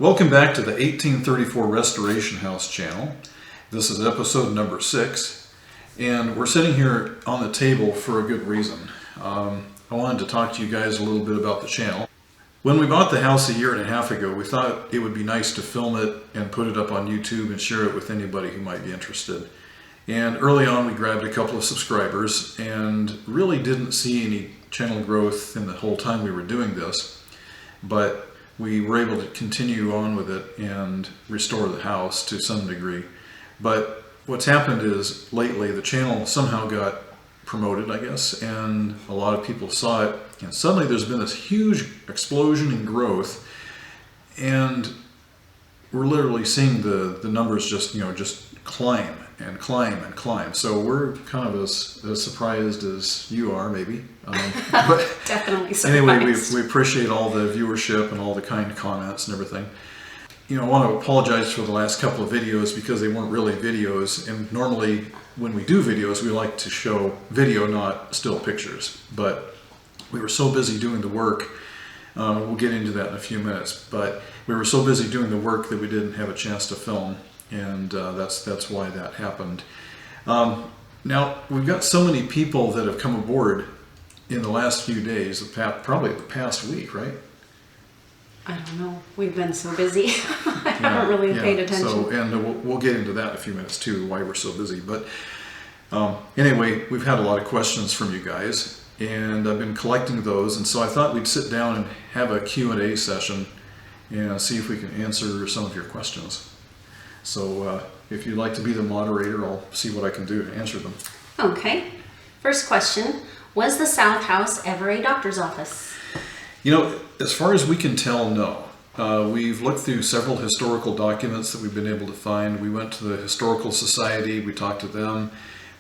Welcome back to the 1834 Restoration House channel. This is episode number 6, and we're sitting here on the table for a good reason. I wanted to talk to you guys a little bit about the channel. When we bought the house a year and a half ago, we thought it would be nice to film it and put it up on YouTube and share it with anybody who might be interested. And early on we grabbed a couple of subscribers and really didn't see any channel growth in the whole time we were doing this, but we were able to continue on with it and restore the house to some degree. But what's happened is lately the channel somehow got promoted, I guess, and a lot of people saw it, and suddenly there's been this huge explosion in growth, and we're literally seeing the numbers just climb and climb and climb. So we're kind of as surprised as you are, maybe. But definitely surprised. Anyway, we appreciate all the viewership and all the kind comments and everything. I want to apologize for the last couple of videos because they weren't really videos, and normally when we do videos we like to show video, not still pictures, but we were so busy doing the work, we'll get into that in a few minutes, but we were so busy doing the work that we didn't have a chance to film, and that's why that happened. Now we've got so many people that have come aboard in the last few days, probably the past week, right? I don't know. We've been so busy. I haven't really paid attention. So, and we'll get into that in a few minutes too, why we're so busy. But anyway, we've had a lot of questions from you guys, and I've been collecting those, and so I thought we'd sit down and have a Q&A session and see if we can answer some of your questions. So if you'd like to be the moderator, I'll see what I can do to answer them. Okay. First question, was the South House ever a doctor's office? As far as we can tell, no. We've looked through several historical documents that we've been able to find. We went to the Historical Society, we talked to them.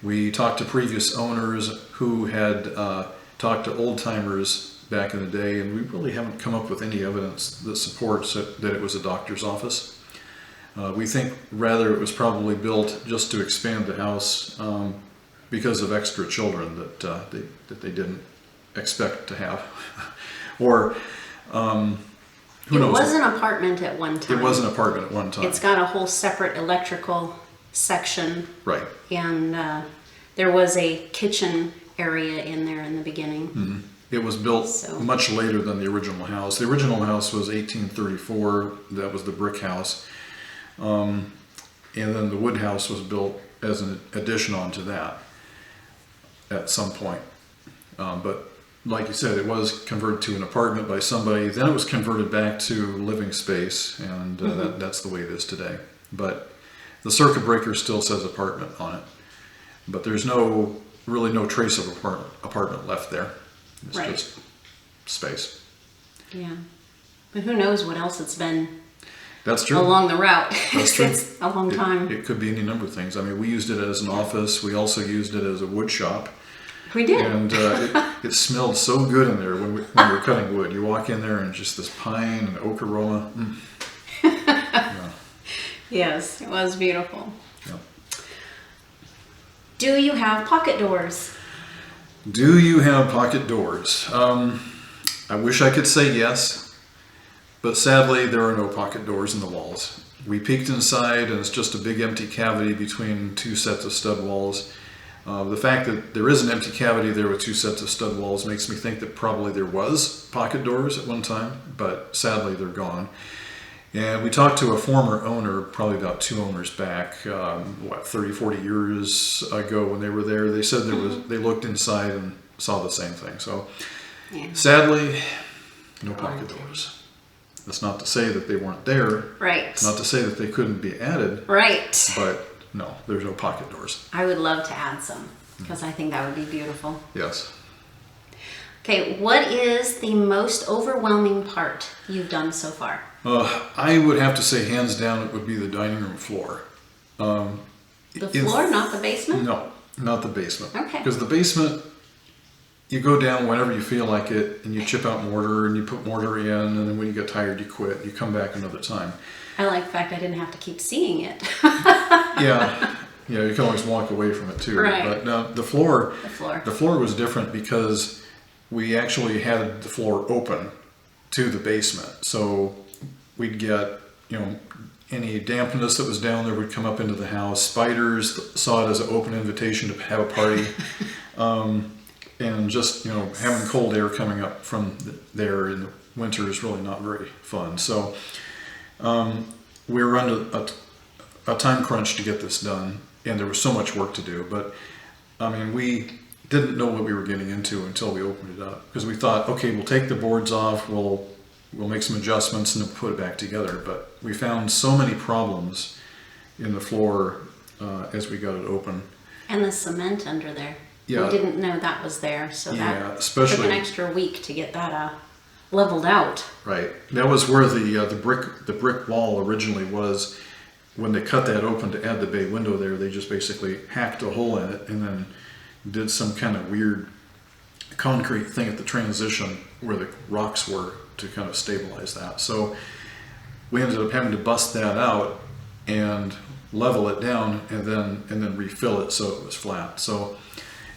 We talked to previous owners who had talked to old-timers back in the day, and we really haven't come up with any evidence that supports that it was a doctor's office. We think rather it was probably built just to expand the house because of extra children that they didn't expect to have. Or who knows? It was an apartment at one time. It was an apartment at one time. It's got a whole separate electrical section. Right. And there was a kitchen area in there in the beginning. Mm-hmm. It was built much later than the original house. The original house was 1834. That was the brick house. And then the wood house was built as an addition onto that at some point. But like you said, it was converted to an apartment by somebody. Then it was converted back to living space, and that's the way it is today. But the circuit breaker still says apartment on it. But there's really no trace of apartment left there. It's just space. Yeah. But who knows what else it's been. That's true. Along the route. That's true. It's a long time. It could be any number of things. I mean, we used it as an office. We also used it as a wood shop. We did. And it smelled so good in there when we were cutting wood. You walk in there and just this pine and oak aroma. Yeah. Yes, it was beautiful. Yeah. Do you have pocket doors? Do you have pocket doors? I wish I could say yes, but sadly there are no pocket doors in the walls. We peeked inside and it's just a big empty cavity between two sets of stud walls. The fact that there is an empty cavity there with two sets of stud walls makes me think that probably there was pocket doors at one time, but sadly they're gone. And we talked to a former owner, probably about 2 owners back, 30, 40 years ago when they were there. They said they looked inside and saw the same thing. So sadly, no pocket doors. That's not to say that they weren't there. Right. Not to say that they couldn't be added. Right. But no, there's no pocket doors. I would love to add some because I think that would be beautiful. Yes. Okay, what is the most overwhelming part you've done so far? I would have to say hands down it would be the dining room floor. The floor, not the basement? No, not the basement. Okay. Because the basement, you go down whenever you feel like it and you chip out mortar and you put mortar in, and then when you get tired you quit. You come back another time. I like the fact I didn't have to keep seeing it. Yeah, you can always walk away from it too. Right. But no, the floor was different because we actually had the floor open to the basement. So we'd get any dampness that was down there would come up into the house. Spiders saw it as an open invitation to have a party. And just, having cold air coming up from there in the winter is really not very fun. So we were under a time crunch to get this done, and there was so much work to do. But, we didn't know what we were getting into until we opened it up. Because we thought, okay, we'll take the boards off, we'll make some adjustments and then put it back together. But we found so many problems in the floor as we got it open. And the cement under there. Yeah. We didn't know that was there, so that especially took an extra week to get that leveled out. Right. That was where the brick wall originally was. When they cut that open to add the bay window there, they just basically hacked a hole in it and then did some kind of weird concrete thing at the transition where the rocks were to kind of stabilize that. So we ended up having to bust that out and level it down and then refill it so it was flat. So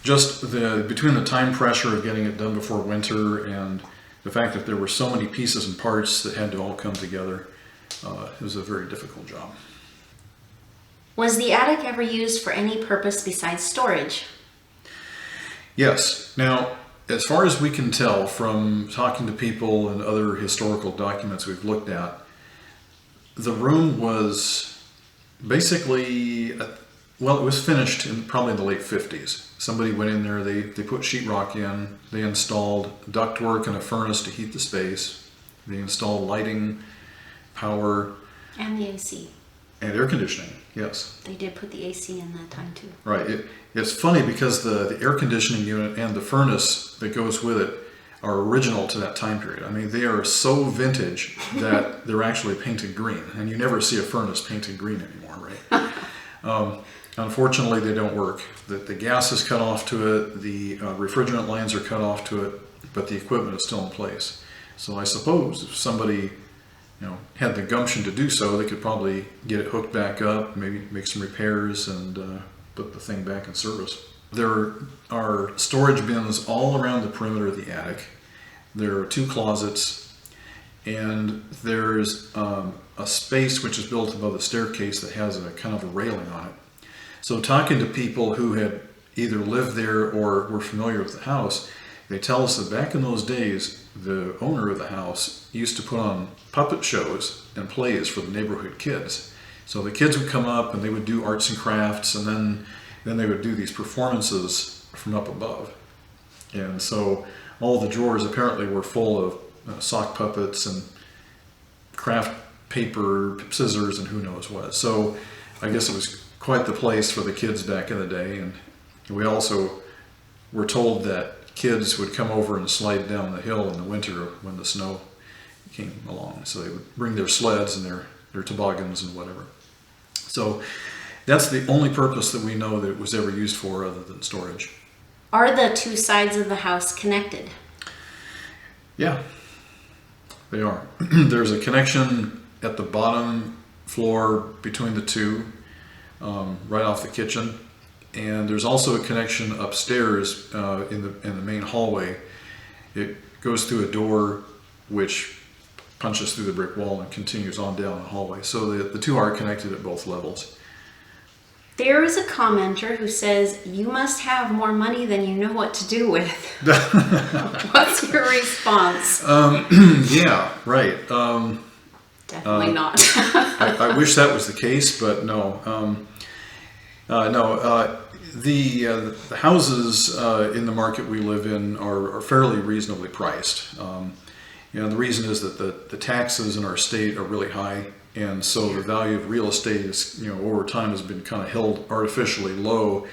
just between the time pressure of getting it done before winter and the fact that there were so many pieces and parts that had to all come together, it was a very difficult job. Was the attic ever used for any purpose besides storage? Yes. Now, as far as we can tell from talking to people and other historical documents we've looked at, the room was basically, it was finished in probably the late 50s. Somebody went in there, they put sheetrock in, they installed ductwork and a furnace to heat the space, they installed lighting, power. And the AC. And air conditioning, yes. They did put the AC in that time too. Right. It's funny because the air conditioning unit and the furnace that goes with it are original to that time period. They are so vintage that they're actually painted green, and you never see a furnace painted green anymore, right? Unfortunately, they don't work. The gas is cut off to it, the refrigerant lines are cut off to it, but the equipment is still in place. So I suppose if somebody had the gumption to do so, they could probably get it hooked back up, maybe make some repairs and put the thing back in service. There are storage bins all around the perimeter of the attic. There are 2 closets, and there's a space which is built above the staircase that has a kind of a railing on it. So talking to people who had either lived there or were familiar with the house, they tell us that back in those days, the owner of the house used to put on puppet shows and plays for the neighborhood kids. So the kids would come up and they would do arts and crafts, and then they would do these performances from up above. And so all the drawers apparently were full of sock puppets and craft paper, scissors, and who knows what. So I guess it was quite the place for the kids back in the day. And we also were told that kids would come over and slide down the hill in the winter when the snow came along. So they would bring their sleds and their toboggans and whatever. So that's the only purpose that we know that it was ever used for other than storage. Are the 2 sides of the house connected? Yeah, they are. There's a connection at the bottom floor between the 2, right off the kitchen. And there's also a connection upstairs in the main hallway. It goes through a door which punches through the brick wall and continues on down the hallway. So the 2 are connected at both levels. There is a commenter who says, you must have more money than you know what to do with. What's your response? Yeah, right. Definitely not. I wish that was the case, but no. The houses in the market we live in are fairly reasonably priced. The reason is that the taxes in our state are really high, and so the value of real estate is, over time has been kind of held artificially low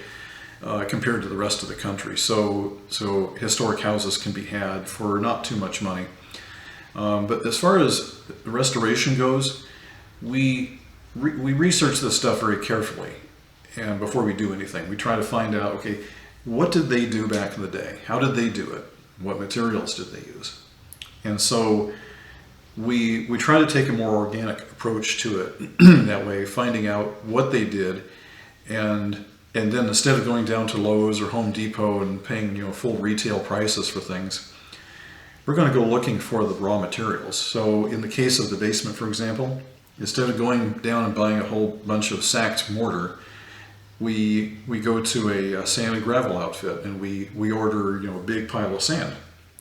compared to the rest of the country. So historic houses can be had for not too much money. But as far as restoration goes, we research this stuff very carefully. And before we do anything, we try to find out, okay, what did they do back in the day? How did they do it? What materials did they use? And so we try to take a more organic approach to it that way, finding out what they did, and then instead of going down to Lowe's or Home Depot and paying full retail prices for things, we're going to go looking for the raw materials. So in the case of the basement, for example, instead of going down and buying a whole bunch of sacked mortar, we go to a sand and gravel outfit, and we order a big pile of sand.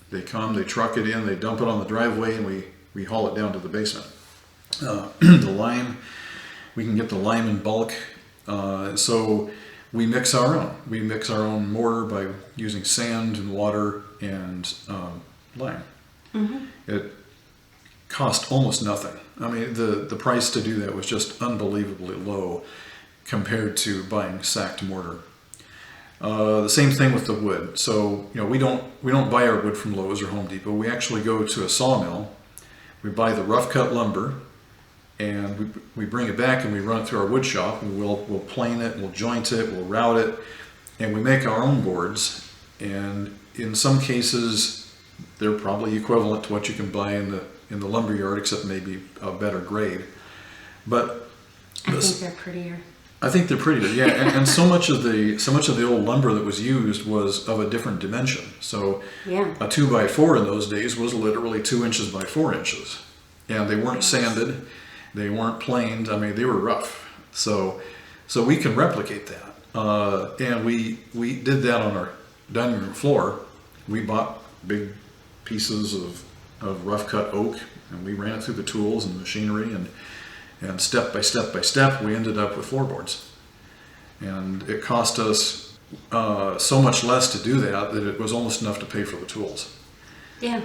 They come, they truck it in, they dump it on the driveway, and we haul it down to the basement. The lime, we can get the lime in bulk, so we mix our own. We mix our own mortar by using sand and water and lime. Mm-hmm. It cost almost nothing. I mean, the price to do that was just unbelievably low compared to buying sacked mortar. The same thing with the wood. So we don't buy our wood from Lowe's or Home Depot. We actually go to a sawmill. We buy the rough cut lumber, and we bring it back and we run it through our wood shop, and we'll plane it, we'll joint it, we'll route it, and we make our own boards. And in some cases, they're probably equivalent to what you can buy in the lumber yard, except maybe a better grade. But I think they're prettier. I think they're prettier, yeah. And so much of the old lumber that was used was of a different dimension. So yeah. A 2x4 in those days was literally 2 inches by 4 inches, and they weren't sanded, they weren't planed. I mean, they were rough. So we can replicate that, and we did that on our dining room floor. We bought big pieces of rough cut oak, and we ran it through the tools and machinery, and step by step by step, we ended up with floorboards. And it cost us so much less to do that it was almost enough to pay for the tools. Yeah.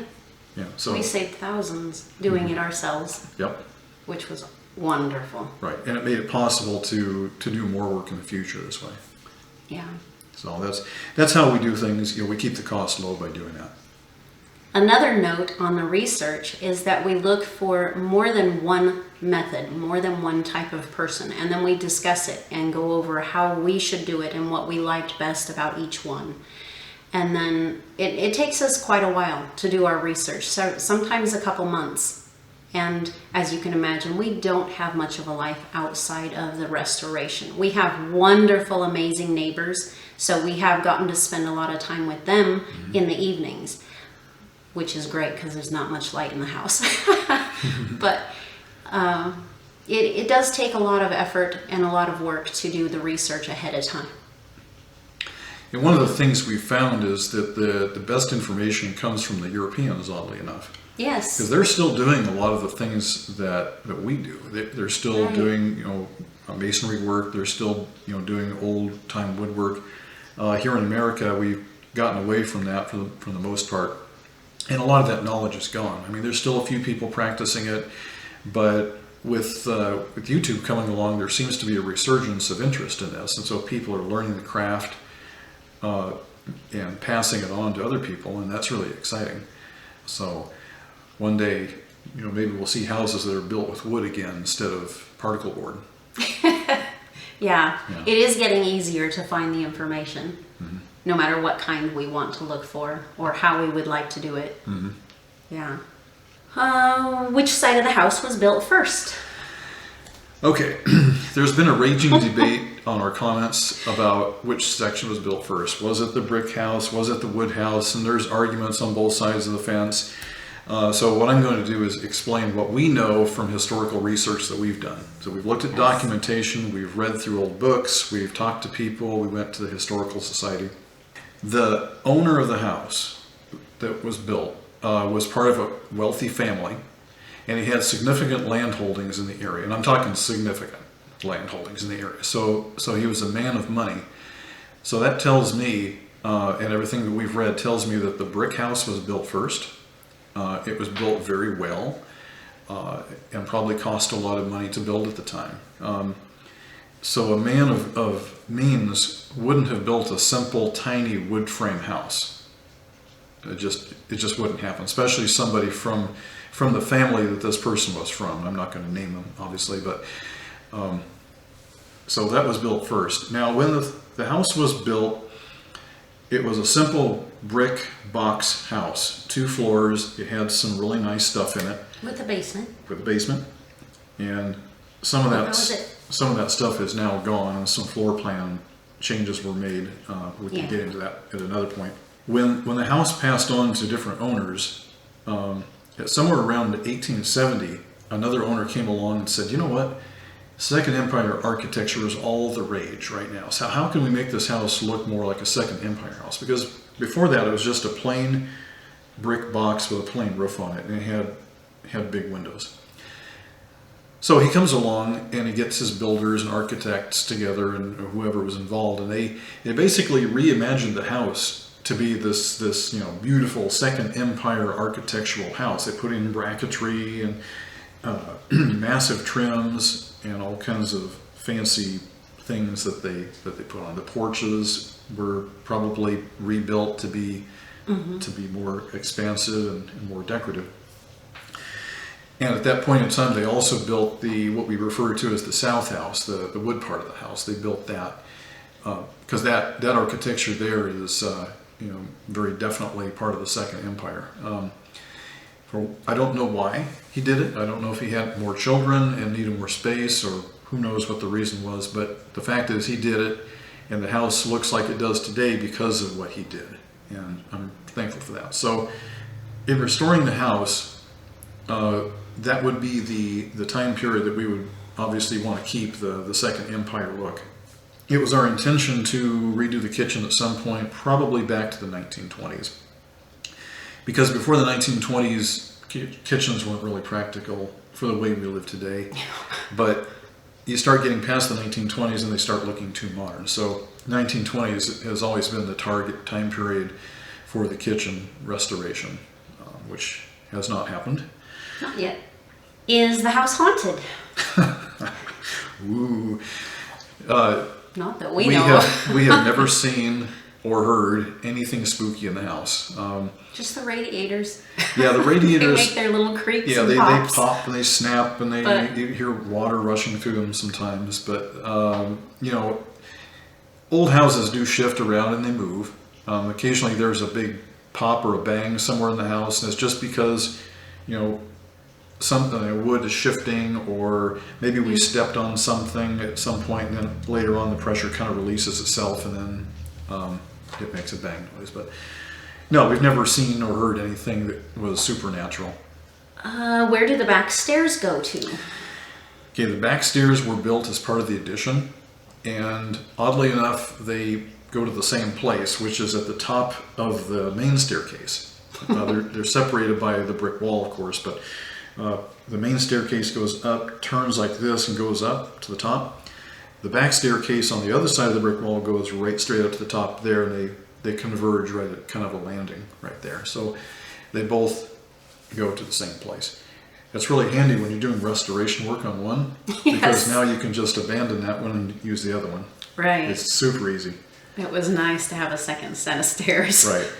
Yeah. So we saved thousands doing it ourselves. Yep. Which was wonderful. Right, and it made it possible to do more work in the future this way. Yeah. So that's how we do things. We keep the cost low by doing that. Another note on the research is that we look for more than one method, more than one type of person, and then we discuss it and go over how we should do it and what we liked best about each one. And then it takes us quite a while to do our research, so sometimes a couple months. And as you can imagine, we don't have much of a life outside of the restoration. We have wonderful, amazing neighbors, so we have gotten to spend a lot of time with them in the evenings, which is great because there's not much light in the house. But it does take a lot of effort and a lot of work to do the research ahead of time. And one of the things we found is that the best information comes from the Europeans, oddly enough. Yes. Because they're still doing a lot of the things that we do. They're still doing masonry work. They're still doing old time woodwork. Here in America, we've gotten away from that for the most part. And a lot of that knowledge is gone. I mean, there's still a few people practicing it, but with YouTube coming along, there seems to be a resurgence of interest in this, and so people are learning the craft and passing it on to other people, and that's really exciting. So one day, maybe we'll see houses that are built with wood again instead of particle board. Yeah, it is getting easier to find the information. Mm-hmm. No matter what kind we want to look for or how we would like to do it. Mm-hmm. Yeah. Which side of the house was built first? Okay, there's been a raging debate on our comments about which section was built first. Was it the brick house? Was it the wood house? And there's arguments on both sides of the fence. So what I'm going to do is explain what we know from historical research that we've done. So we've looked at documentation, we've read through old books, we've talked to people, we went to the Historical Society. The owner of the house that was built was part of a wealthy family, and he had significant land holdings in the area. And I'm talking significant land holdings in the area. So he was a man of money. So that tells me, and everything that we've read tells me that the brick house was built first. It was built very well, and probably cost a lot of money to build at the time. So a man of means wouldn't have built a simple, tiny wood frame house. It just wouldn't happen, especially somebody from the family that this person was from. I'm not going to name them, obviously, but so that was built first. Now, when the house was built, it was a simple brick box house, 2 floors. It had some really nice stuff in it. With a basement. With a basement, and some of that stuff is now gone, and some floor plan changes were made. We can get into that at another point. When the house passed on to different owners, somewhere around 1870, another owner came along and said, you know what? Second Empire architecture is all the rage right now. So how can we make this house look more like a Second Empire house? Because before that, it was just a plain brick box with a plain roof on it, and it had big windows. So he comes along and he gets his builders and architects together and whoever was involved, and they basically reimagined the house to be this beautiful Second Empire architectural house. They put in bracketry and massive trims and all kinds of fancy things that they put on. The porches were probably rebuilt to be more expansive and more decorative. And at that point in time, they also built what we refer to as the South House, the wood part of the house. They built that because that architecture there is very definitely part of the Second Empire. I don't know why he did it. I don't know if he had more children and needed more space, or who knows what the reason was. But the fact is, he did it, and the house looks like it does today because of what he did. And I'm thankful for that. So, in restoring the house, that would be the time period that we would obviously want to keep the Second Empire look. It was our intention to redo the kitchen at some point, probably back to the 1920s. Because before the 1920s, kitchens weren't really practical for the way we live today. But you start getting past the 1920s and they start looking too modern. So 1920s has always been the target time period for the kitchen restoration, which has not happened. Not yet. Is the house haunted? Ooh. Not that we know of. We have never seen or heard anything spooky in the house. Just the radiators. Yeah, the They radiators. make their little creaks Yeah, and they pops. pop and they snap and But- you hear water rushing through them sometimes. But, old houses do shift around and they move. Occasionally there's a big pop or a bang somewhere in the house, and it's just because, something, wood is shifting, or maybe we stepped on something at some point, and then later on the pressure kind of releases itself, and then it makes a bang noise. But no, we've never seen or heard anything that was supernatural. Where do the back stairs go to? Okay, the back stairs were built as part of the addition, and oddly enough, they go to the same place, which is at the top of the main staircase. They're separated by the brick wall, of course, but the main staircase goes up, turns like this, and goes up to the top. The back staircase on the other side of the brick wall goes right straight up to the top there, and they converge right at kind of a landing right there. So they both go to the same place. It's really handy when you're doing restoration work on one, because now you can just abandon that one and use the other one. Right. It's super easy. It was nice to have a second set of stairs. Right.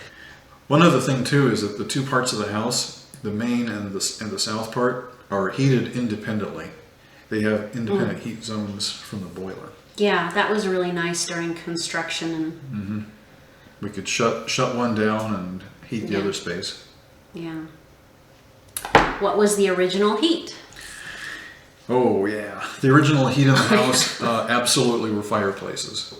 One other thing too is that the two parts of the house, the main and the south part, are heated independently. They have independent heat zones from the boiler. Yeah, that was really nice during construction. And We could shut one down and heat the Yeah. other space. yeah. What was the original heat? Oh yeah, the original heat in the house absolutely were fireplaces.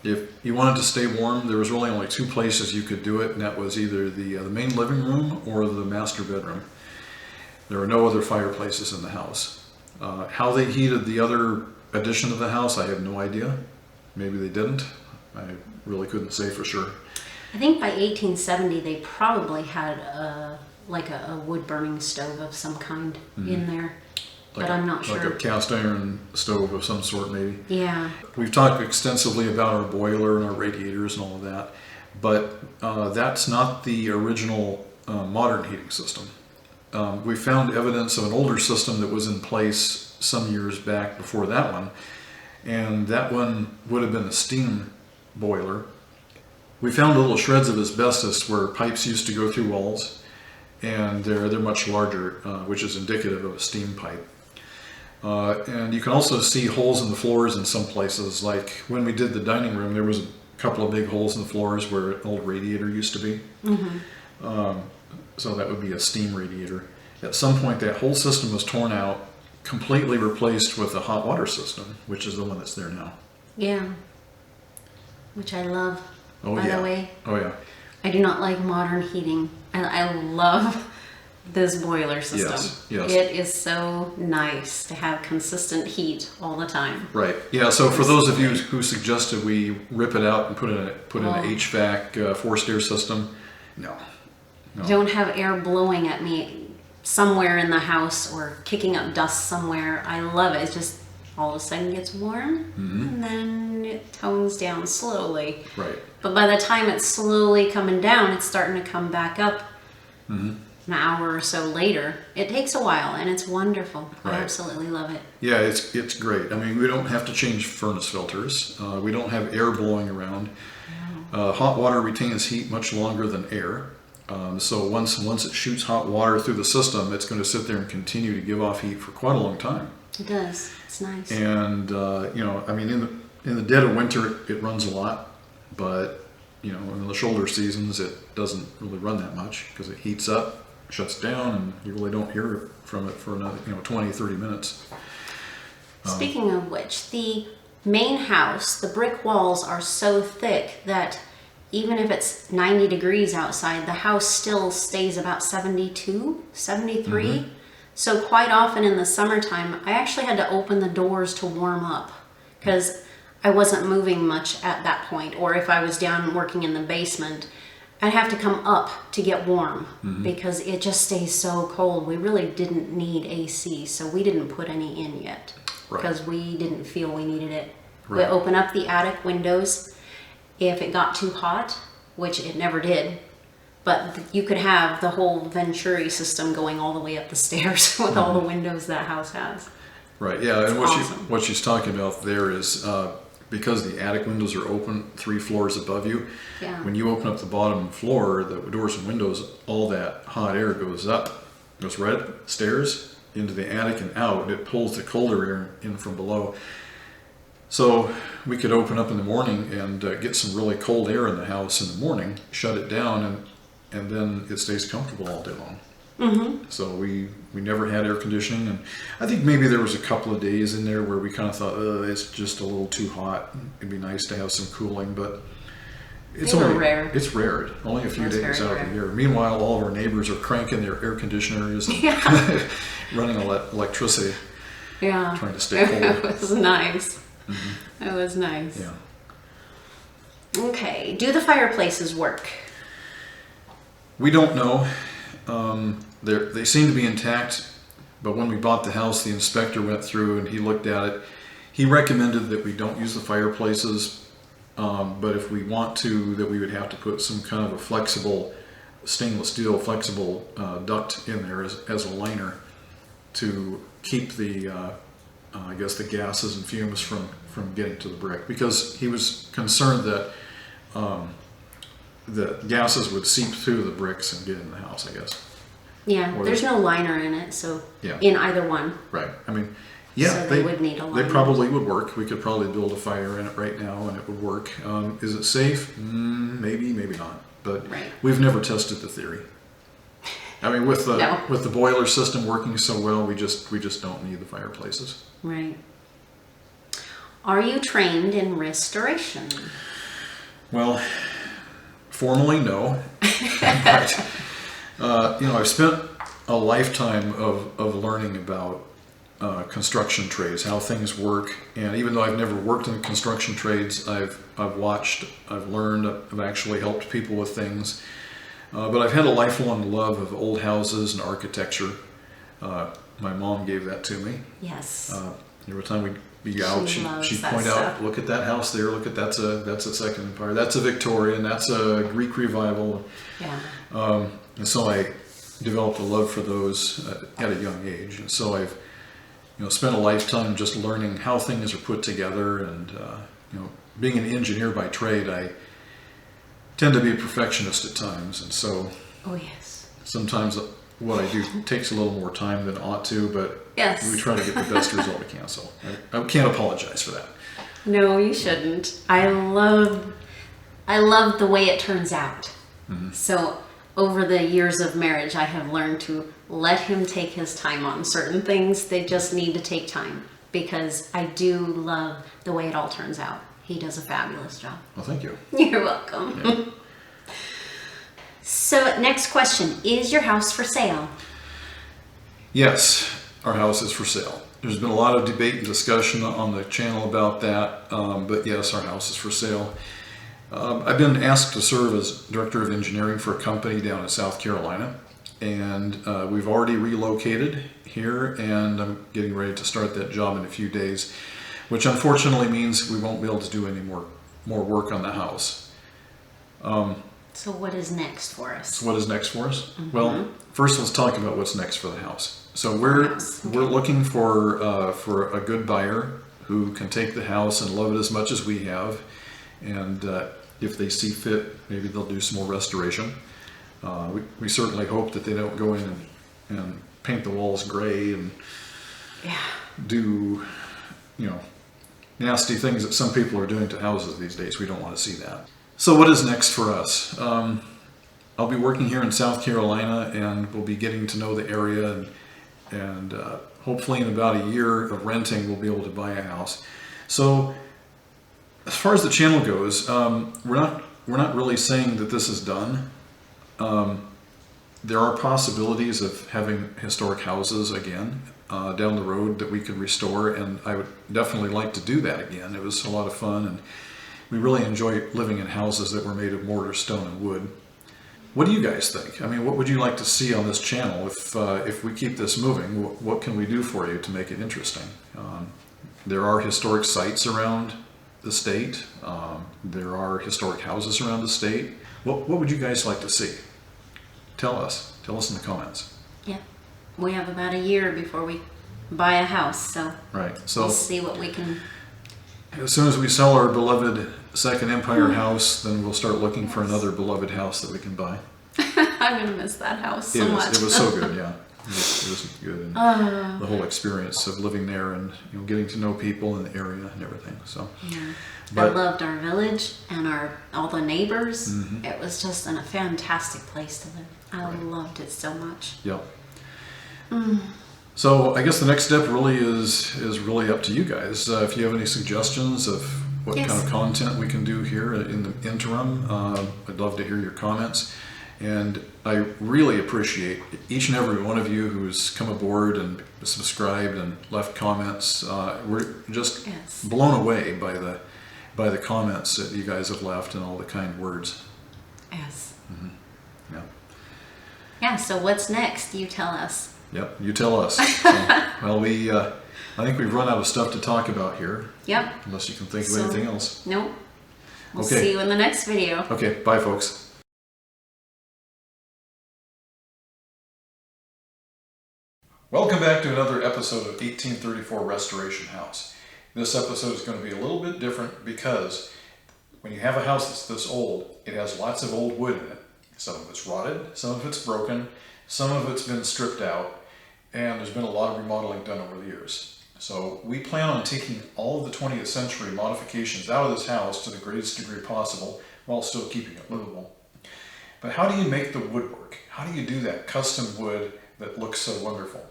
If you wanted to stay warm, there was really only two places you could do it, and that was either the main living room or the master bedroom. There were no other fireplaces in the house. How they heated the other addition of the house, I have no idea. Maybe they didn't. I really couldn't say for sure. I think by 1870 they probably had a wood burning stove of some kind in there, but I'm not sure. Like a cast iron stove of some sort, maybe. Yeah. We've talked extensively about our boiler and our radiators and all of that, but that's not the original modern heating system. We found evidence of an older system that was in place some years back before that one, and that one would have been a steam boiler. We found little shreds of asbestos where pipes used to go through walls, and they're much larger, which is indicative of a steam pipe. And you can also see holes in the floors in some places. Like when we did the dining room, there was a couple of big holes in the floors where an old radiator used to be. So that would be a steam radiator. At some point, that whole system was torn out, completely replaced with a hot water system, which is the one that's there now. Yeah. Which I love, Oh by yeah. the way. Oh yeah. I do not like modern heating. I love this boiler system. Yes. It is so nice to have consistent heat all the time. Right. Yeah. So for those of you who suggested we rip it out and put in an HVAC forced air system, no. Don't have air blowing at me somewhere in the house or kicking up dust somewhere. I love it. It's just all of a sudden gets warm and then it tones down slowly. Right. But by the time it's slowly coming down, it's starting to come back up an hour or so later. It takes a while and it's wonderful. Right. I absolutely love it. Yeah, it's great. I mean, we don't have to change furnace filters. We don't have air blowing around. Hot water retains heat much longer than air. So once it shoots hot water through the system, it's going to sit there and continue to give off heat for quite a long time. It does. It's nice. And I mean, in the dead of winter, it runs a lot, but in the shoulder seasons, it doesn't really run that much because it heats up, shuts down, and you really don't hear from it for another 20, 30 minutes. Speaking of which, the main house, the brick walls are so thick that even if it's 90 degrees outside, the house still stays about 72, 73. So quite often in the summertime, I actually had to open the doors to warm up because I wasn't moving much at that point. Or if I was down working in the basement, I'd have to come up to get warm because it just stays so cold. We really didn't need AC, so we didn't put any in yet because we didn't feel we needed it. Right. We open up the attic windows if it got too hot, which it never did. But you could have the whole Venturi system going all the way up the stairs with all the windows that house has. Right. Yeah. It's And awesome. what she's talking about there is because the attic windows are open 3 floors above you. Yeah. When you open up the bottom floor, the doors and windows, all that hot air goes up, goes right up the stairs into the attic and out. It pulls the colder air in from below. So we could open up in the morning and get some really cold air in the house in the morning, shut it down, and then it stays comfortable all day long. So we never had air conditioning, and I think maybe there was a couple of days in there where we kind of thought, it's just a little too hot. It'd be nice to have some cooling, but it's They were only rare. It's rare. Only a few It's days very out of rare. the year. Meanwhile, all of our neighbors are cranking their air conditioners and running electricity, Yeah. trying to stay cold. It was nice. It was nice. Yeah. Okay. Do the fireplaces work? We don't know. They seem to be intact, but when we bought the house, the inspector went through and he looked at it. He recommended that we don't use the fireplaces, but if we want to, that we would have to put some kind of a flexible, stainless steel flexible duct in there as a liner to keep the, I guess, the gases and fumes from getting to the brick, because he was concerned that the gases would seep through the bricks and get in the house, I guess. Yeah. Or There's no liner in it, so Yeah. in either one. Right. I mean, yeah, So they would need a They liner. probably would work. We could probably build a fire in it right now and it would work. Is it safe? Maybe, maybe not. But Right. we've never tested the theory. I mean, with the No. with the boiler system working so well, we just don't need the fireplaces. Right. Are you trained in restoration? Well, formally, no. But, I've spent a lifetime of learning about construction trades, how things work, and even though I've never worked in construction trades, I've watched, I've learned, I've actually helped people with things. But I've had a lifelong love of old houses and architecture. My mom gave that to me. Yes. Every time we'd be out, She loves she'd that point stuff. out, look at that house there, look at that's a Second Empire, that's a Victorian, that's a Greek Revival. Yeah. And so I developed a love for those at a young age. And so I've spent a lifetime just learning how things are put together. And being an engineer by trade, I tend to be a perfectionist at times. And so Oh, yes. sometimes what I do takes a little more time than ought to, but Yes. we try to get the best result we can. So I can't apologize for that. No, you shouldn't. I love the way it turns out. So over the years of marriage, I have learned to let him take his time on certain things. They just need to take time because I do love the way it all turns out. He does a fabulous job. Well, thank you. You're welcome. Yeah. So next question, is your house for sale? Yes, our house is for sale. There's been a lot of debate and discussion on the channel about that, but yes, our house is for sale. I've been asked to serve as Director of Engineering for a company down in South Carolina, and we've already relocated here, and I'm getting ready to start that job in a few days, which unfortunately means we won't be able to do any more work on the house. So what is next for us? So what is next for us? Well, first let's talk about what's next for the house. So we're looking for a good buyer who can take the house and love it as much as we have, and if they see fit, maybe they'll do some more restoration. We certainly hope that they don't go in and paint the walls gray and do, nasty things that some people are doing to houses these days. We don't want to see that. So what is next for us? I'll be working here in South Carolina, and we'll be getting to know the area, and hopefully in about a year of renting, we'll be able to buy a house. So as far as the channel goes, we're not really saying that this is done. There are possibilities of having historic houses again down the road that we could restore, and I would definitely like to do that again. It was a lot of fun, and we really enjoy living in houses that were made of mortar, stone, and wood. What do you guys think? I mean, what would you like to see on this channel? If we keep this moving, what can we do for you to make it interesting? There are historic sites around the state. There are historic houses around the state. What would you guys like to see? Tell us in the comments. Yeah, we have about a year before we buy a house, so Right. we'll see what we can. As soon as we sell our beloved Second Empire house, then we'll start looking for another beloved house that we can buy. I'm gonna miss that house so much. It was so good, yeah. It was good, and the whole experience of living there and getting to know people in the area and everything. So, Yeah. But- I loved our village and all the neighbors. It was just a fantastic place to live. I loved it so much. yeah. So I guess the next step really is really up to you guys. If you have any suggestions of what Yes. kind of content we can do here in the interim, I'd love to hear your comments. And I really appreciate each and every one of you who's come aboard and subscribed and left comments. We're just Yes. blown away by the comments that you guys have left and all the kind words. Yes. Yeah. Yeah. So what's next? You tell us. Yep, you tell us. So, well, I think we've run out of stuff to talk about here, Yep. unless you can think of So- anything else. Nope. We'll Okay. see you in the next video. Okay, bye folks. Welcome back to another episode of 1834 Restoration House. This episode is going to be a little bit different because when you have a house that's this old, it has lots of old wood in it. Some of it's rotted, some of it's broken, some of it's been stripped out, and there's been a lot of remodeling done over the years. So we plan on taking all of the 20th century modifications out of this house to the greatest degree possible while still keeping it livable. But how do you make the woodwork? How do you do that custom wood that looks so wonderful?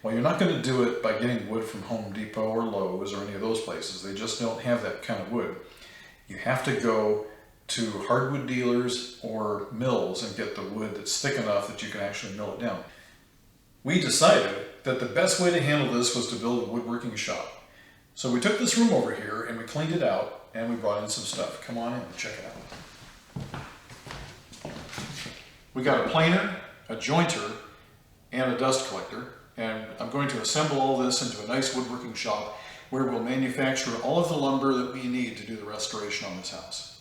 Well, you're not going to do it by getting wood from Home Depot or Lowe's or any of those places. They just don't have that kind of wood. You have to go to hardwood dealers or mills and get the wood that's thick enough that you can actually mill it down. We decided that the best way to handle this was to build a woodworking shop. So we took this room over here and we cleaned it out and we brought in some stuff. Come on in and check it out. We got a planer, a jointer, and a dust collector. And I'm going to assemble all this into a nice woodworking shop where we'll manufacture all of the lumber that we need to do the restoration on this house.